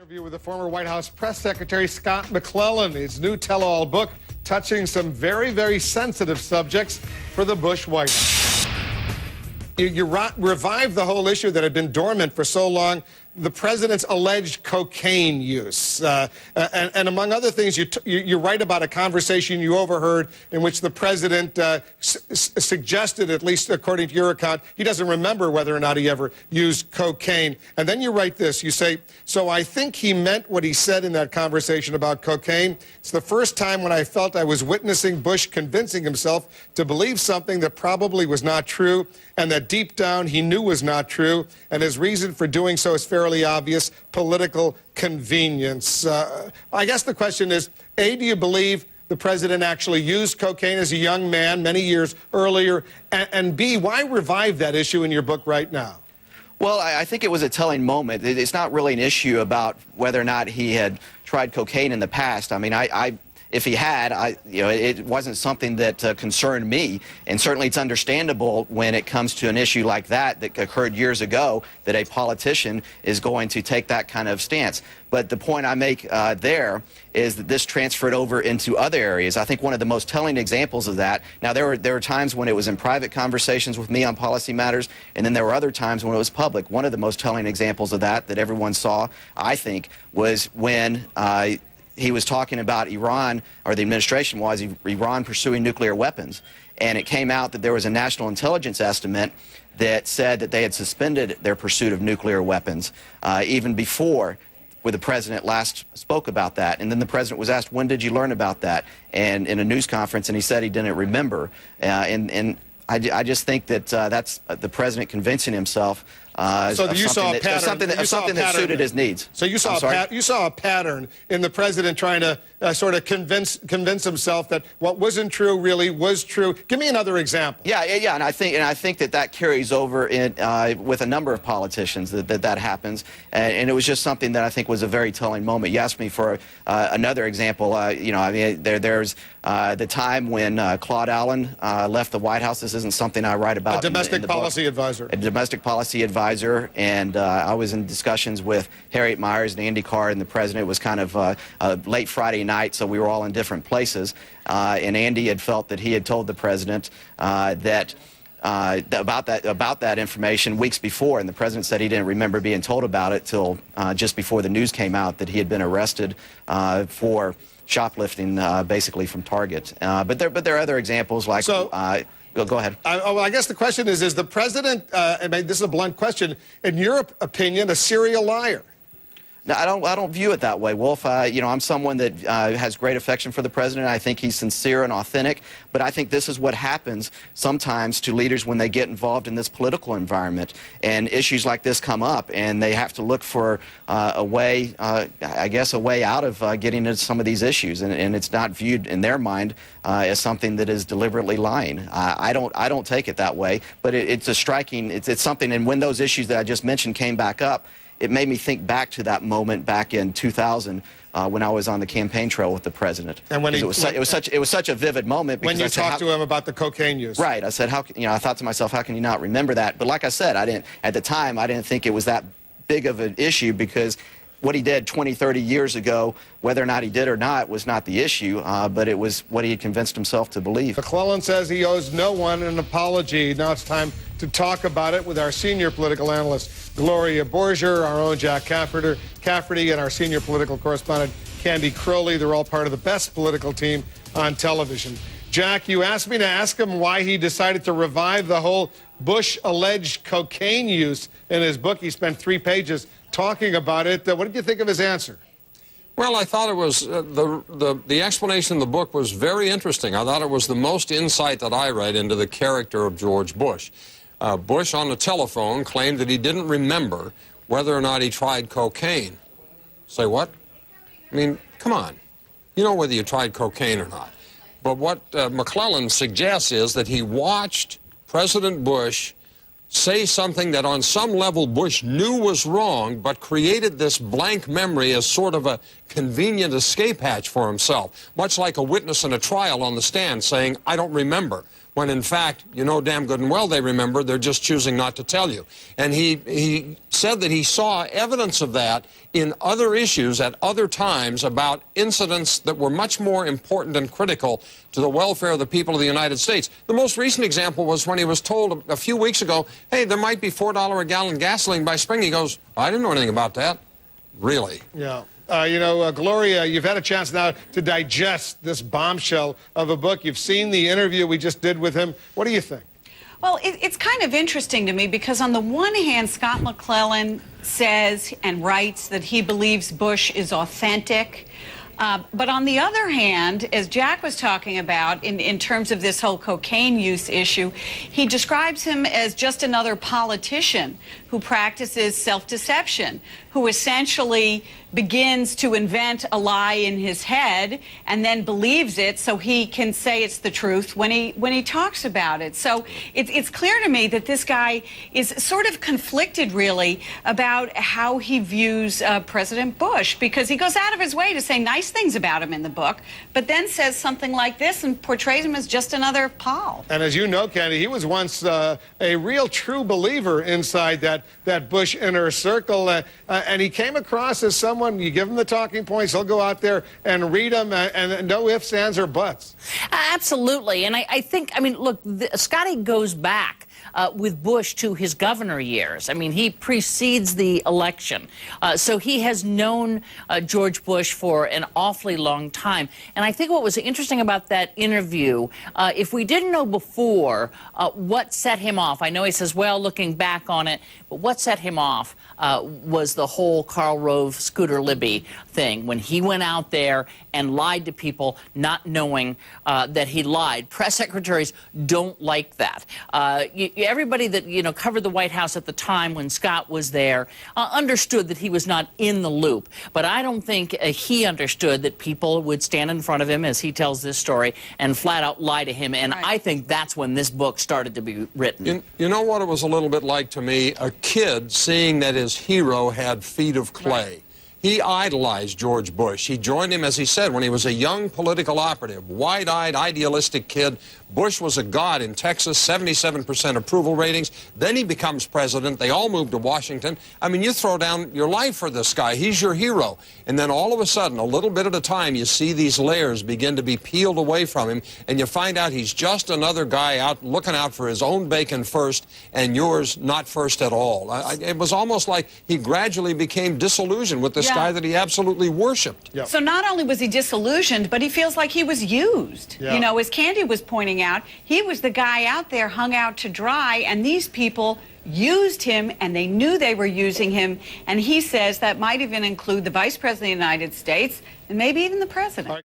Interview with the former White House press secretary Scott McClellan. His new tell-all book touching some very, very sensitive subjects for the Bush White House. You revived the whole issue that had been dormant for so long, the president's alleged cocaine use. And among other things, you write about a conversation you overheard in which the president suggested, at least according to your account, he doesn't remember whether or not he ever used cocaine. And then you write this, you say, "So I think he meant what he said in that conversation about cocaine. It's the first time when I felt I was witnessing Bush convincing himself to believe something that probably was not true, and that deep down he knew was not true, and his reason for doing so is fairly obvious: political convenience." I guess the question is, A, do you believe the president actually used cocaine as a young man many years earlier? And B, why revive that issue in your book right now? Well, I think it was a telling moment. It's not really an issue about whether or not he had tried cocaine in the past. I mean, if he had, it wasn't something that concerned me. And certainly it's understandable when it comes to an issue like that occurred years ago, that a politician is going to take that kind of stance. But the point I make there is that this transferred over into other areas. I think one of the most telling examples of that, now there were times when it was in private conversations with me on policy matters, and then there were other times when it was public. One of the most telling examples of that everyone saw, I think, was when he was talking about Iran, or the administration was, Iran pursuing nuclear weapons. And it came out that there was a national intelligence estimate that said that they had suspended their pursuit of nuclear weapons even before the president last spoke about that. And then the president was asked, when did you learn about that? And in a news conference, and he said he didn't remember. And I just think that that's the president convincing himself so you saw a pattern. Something that suited his needs. So you saw a pattern in the president trying to sort of convince himself that what wasn't true really was true. Give me another example. Yeah, and I think that carries over in with a number of politicians that happens, and it was just something that I think was a very telling moment. You asked me for another example. There's the time when Claude Allen left the White House. This isn't something I write about. A domestic policy advisor. A domestic policy advisor, and I was in discussions with Harriet Miers and Andy Carr and the president. It was kind of a late Friday night, so we were all in different places. And Andy had felt that he had told the president about that information weeks before, and the president said he didn't remember being told about it till just before the news came out that he had been arrested for shoplifting, basically from Target. But there are other examples like. Go ahead. I guess the question is the president, this is a blunt question, in your opinion, a serial liar? No, I don't view it that way, Wolf. I'm someone that has great affection for the president. I think he's sincere and authentic. But I think this is what happens sometimes to leaders when they get involved in this political environment. And issues like this come up, and they have to look for a way, a way out of getting into some of these issues. And it's not viewed in their mind as something that is deliberately lying. I don't take it that way. But it's a striking. It's something. And when those issues that I just mentioned came back up, it made me think back to that moment back in 2000 when I was on the campaign trail with the president. And when it was such a vivid moment. When you talked to him about the cocaine use. Right. I said, I thought to myself, how can you not remember that? But like I said, at the time, I didn't think it was that big of an issue, because what he did 20, 30 years ago, whether or not he did or not, was not the issue, but it was what he had convinced himself to believe. McClellan says he owes no one an apology. Now it's time to talk about it with our senior political analyst, Gloria Borger, our own Jack Cafferty, and our senior political correspondent, Candy Crowley. They're all part of the best political team on television. Jack, you asked me to ask him why he decided to revive the whole Bush alleged cocaine use in his book. He spent 3 pages talking about it. What did you think of his answer? Well, I thought it was, the explanation in the book was very interesting. I thought it was the most insight that I read into the character of George Bush. Bush, on the telephone, claimed that he didn't remember whether or not he tried cocaine. Say what? I mean, come on. You know whether you tried cocaine or not. But what McClellan suggests is that he watched President Bush say something that on some level Bush knew was wrong, but created this blank memory as sort of a convenient escape hatch for himself, much like a witness in a trial on the stand saying, I don't remember. when in fact, you know damn good and well they remember, they're just choosing not to tell you. And he said that he saw evidence of that in other issues at other times about incidents that were much more important and critical to the welfare of the people of the United States. The most recent example was when he was told a few weeks ago, hey, there might be $4 a gallon gasoline by spring. He goes, I didn't know anything about that. Really? Yeah. Gloria, you've had a chance now to digest this bombshell of a book. You've seen the interview we just did with him. What do you think? Well, it's kind of interesting to me because on the one hand, Scott McClellan says and writes that he believes Bush is authentic. But on the other hand, as Jack was talking about in terms of this whole cocaine use issue, he describes him as just another politician who practices self-deception, who essentially begins to invent a lie in his head and then believes it so he can say it's the truth when he talks about it. So it's clear to me that this guy is sort of conflicted, really, about how he views President Bush, because he goes out of his way to say nice things about him in the book, but then says something like this and portrays him as just another Paul. And as you know, Candy, he was once a real true believer inside that Bush inner circle, and he came across as someone, you give him the talking points, he'll go out there and read them, and no ifs, ands, or buts. Absolutely. And I think, look, Scotty goes back with Bush to his governor years. I mean, he precedes the election. So he has known George Bush for an awfully long time. And I think what was interesting about that interview, if we didn't know before what set him off, I know he says, well, looking back on it, but what set him off was the whole Karl Rove Scooter Libby thing, when he went out there and lied to people not knowing that he lied. Press secretaries don't like that. Everybody that covered the White House at the time when Scott was there understood that he was not in the loop. But I don't think he understood that people would stand in front of him as he tells this story and flat out lie to him. And I think that's when this book started to be written. You know what it was a little bit like to me? A kid seeing that his hero had feet of clay. Right. He idolized George Bush. He joined him, as he said, when he was a young political operative, wide-eyed, idealistic kid. Bush was a god in Texas, 77% approval ratings. Then he becomes president. They all move to Washington. I mean, you throw down your life for this guy. He's your hero. And then all of a sudden, a little bit at a time, you see these layers begin to be peeled away from him, and you find out he's just another guy out looking out for his own bacon first and yours not first at all. It was almost like he gradually became disillusioned with this guy that he absolutely worshipped. Yep. So not only was he disillusioned, but he feels like he was used. Yeah. As Candy was pointing out, he was the guy out there hung out to dry, and these people used him, and they knew they were using him. And he says that might even include the Vice President of the United States and maybe even the President.